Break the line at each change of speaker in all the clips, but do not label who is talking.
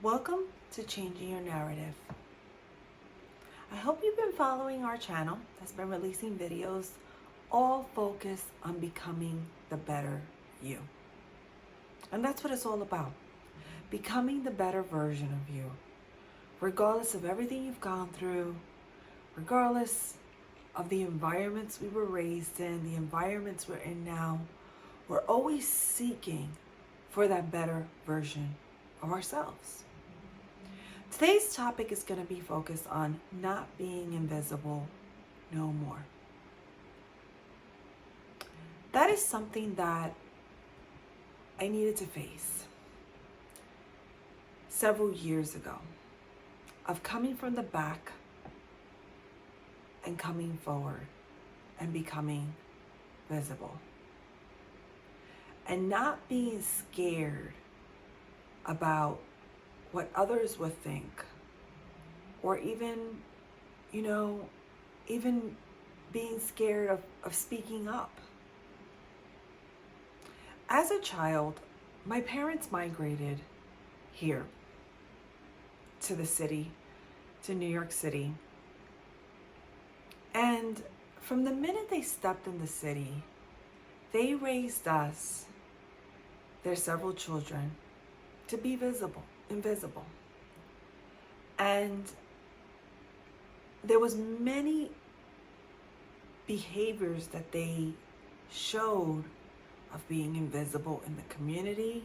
Welcome to Changing Your Narrative. I hope you've been following our channel that's been releasing videos all focused on becoming the better you. And that's what it's all about. Becoming the better version of you. Regardless of everything you've gone through, regardless of the environments we were raised in, the environments we're in now, we're always seeking for that better version of ourselves. Today's topic is going to be focused on not being invisible no more. That is something that I needed to face several years ago, of coming from the back and coming forward and becoming visible. And not being scared about what others would think, or even being scared of speaking up. As a child, my parents migrated here to the city, to New York City. And from the minute they stepped in the city, they raised us, their several children, to be invisible. And there was many behaviors that they showed of being invisible in the community,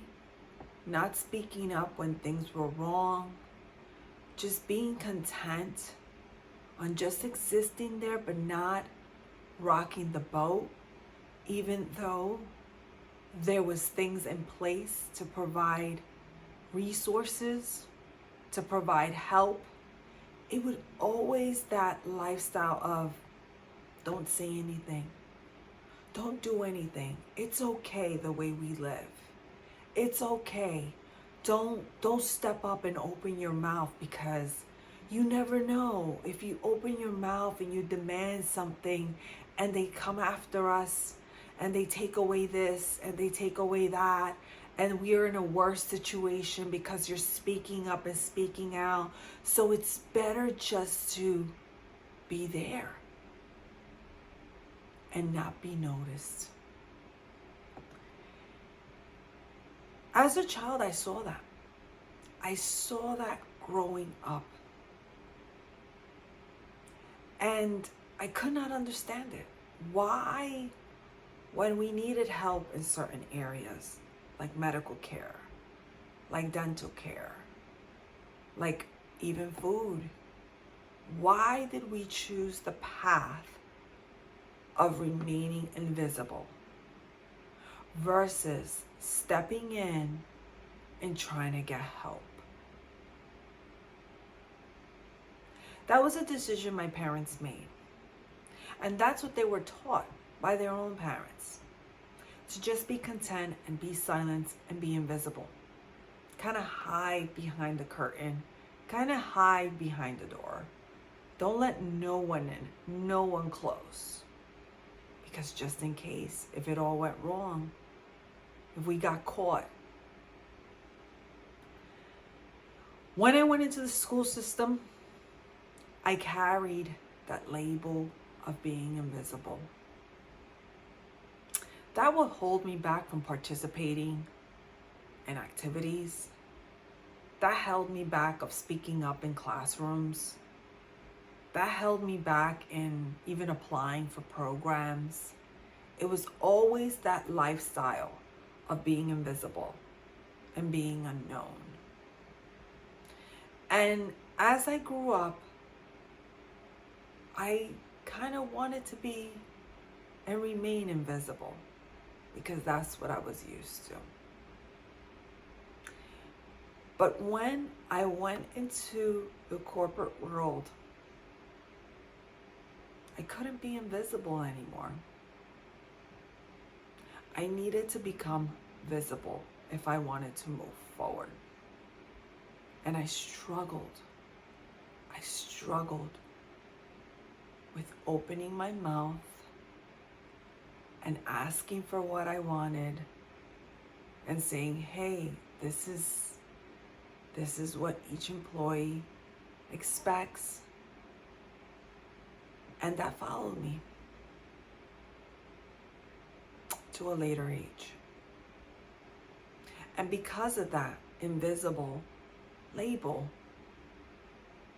not speaking up when things were wrong, just being content on just existing there but not rocking the boat, even though there was things in place to provide resources, to provide help. It was always that lifestyle of don't say anything, don't do anything. It's okay the way we live. It's okay. Don't step up and open your mouth, because you never know if you open your mouth and you demand something and they come after us and they take away this and they take away that, and we're in a worse situation because you're speaking up and speaking out. So it's better just to be there and not be noticed. As a child, I saw that. I saw that growing up. And I could not understand it. Why, when we needed help in certain areas, like medical care, like dental care, like even food, why did we choose the path of remaining invisible versus stepping in and trying to get help? That was a decision my parents made. And that's what they were taught by their own parents. To just be content and be silent and be invisible. Kind of hide behind the curtain. Kind of hide behind the door. Don't let no one in, no one close. Because just in case, if it all went wrong, if we got caught. When I went into the school system, I carried that label of being invisible. That would hold me back from participating in activities. That held me back of speaking up in classrooms. That held me back in even applying for programs. It was always that lifestyle of being invisible and being unknown. And as I grew up, I kind of wanted to be and remain invisible, because that's what I was used to. But when I went into the corporate world, I couldn't be invisible anymore. I needed to become visible if I wanted to move forward. And I struggled with opening my mouth and asking for what I wanted and saying, hey, this is This is what each employee expects. And that followed me to a later age. And because of that invisible label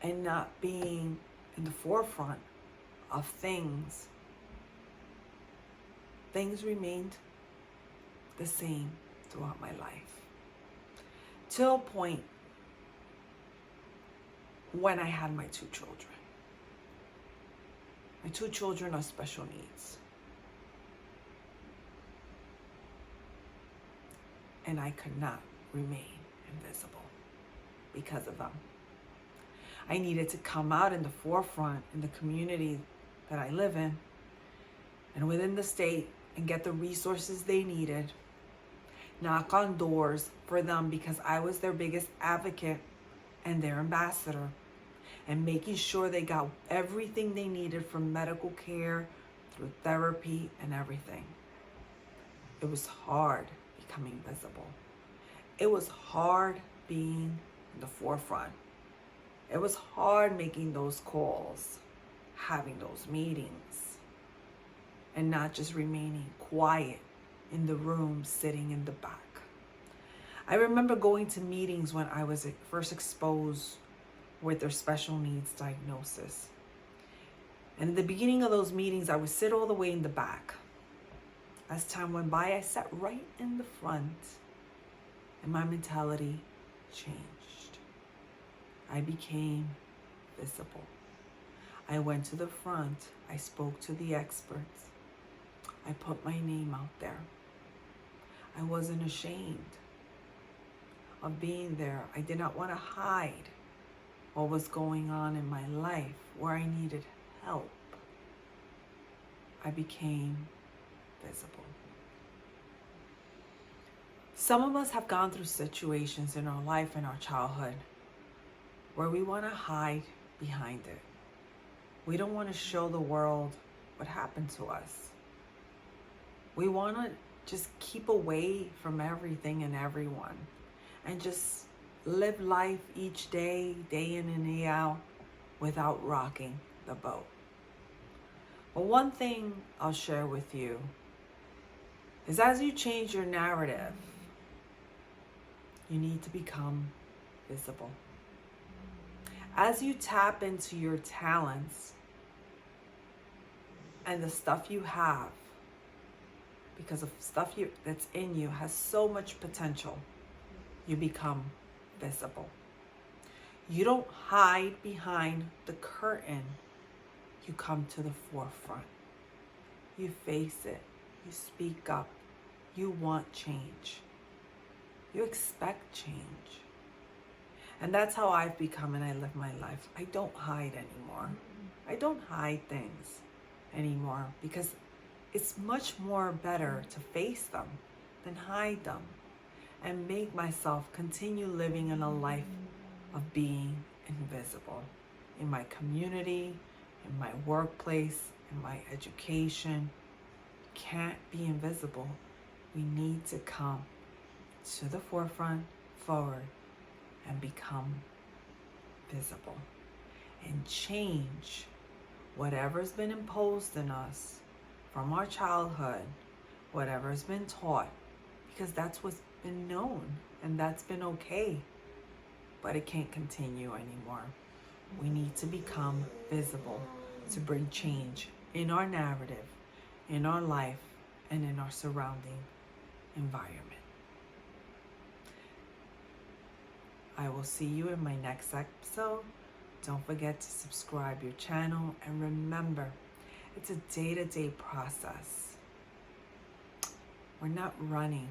and not being in the forefront of things, things remained the same throughout my life. Till a point when I had my two children. My two children are special needs. And I could not remain invisible because of them. I needed to come out in the forefront in the community that I live in and within the state and get the resources they needed. Knock on doors for them because I was their biggest advocate and their ambassador, and making sure they got everything they needed from medical care through therapy and everything. It was hard becoming visible. It was hard being in the forefront. It was hard making those calls, having those meetings, and not just remaining quiet in the room, sitting in the back. I remember going to meetings when I was first exposed with their special needs diagnosis. And in the beginning of those meetings, I would sit all the way in the back. As time went by, I sat right in the front, and my mentality changed. I became visible. I went to the front. I spoke to the experts. I put my name out there. I wasn't ashamed of being there. I did not want to hide what was going on in my life, where I needed help. I became visible. Some of us have gone through situations in our life, in our childhood, where we want to hide behind it. We don't want to show the world what happened to us. We want to just keep away from everything and everyone and just live life each day, day in and day out, without rocking the boat. But one thing I'll share with you is as you change your narrative, you need to become visible. As you tap into your talents and the stuff you have, because of stuff that's in you has so much potential, you become visible. You don't hide behind the curtain. You come to the forefront. You face it. You speak up. You want change. You expect change. And that's how I've become and I live my life. I don't hide anymore. I don't hide things anymore because it's much more better to face them than hide them and make myself continue living in a life of being invisible in my community, in my workplace, in my education. Can't be invisible. We need to come to the forefront, forward, and become visible and change whatever's been imposed in us from our childhood, whatever's been taught, because that's what's been known and that's been okay, but it can't continue anymore. We need to become visible to bring change in our narrative, in our life, and in our surrounding environment. I will see you in my next episode. Don't forget to subscribe your channel, and remember, it's a day-to-day process. We're not running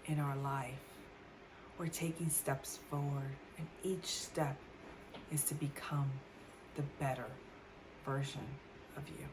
in our life. We're taking steps forward, and each step is to become the better version of you.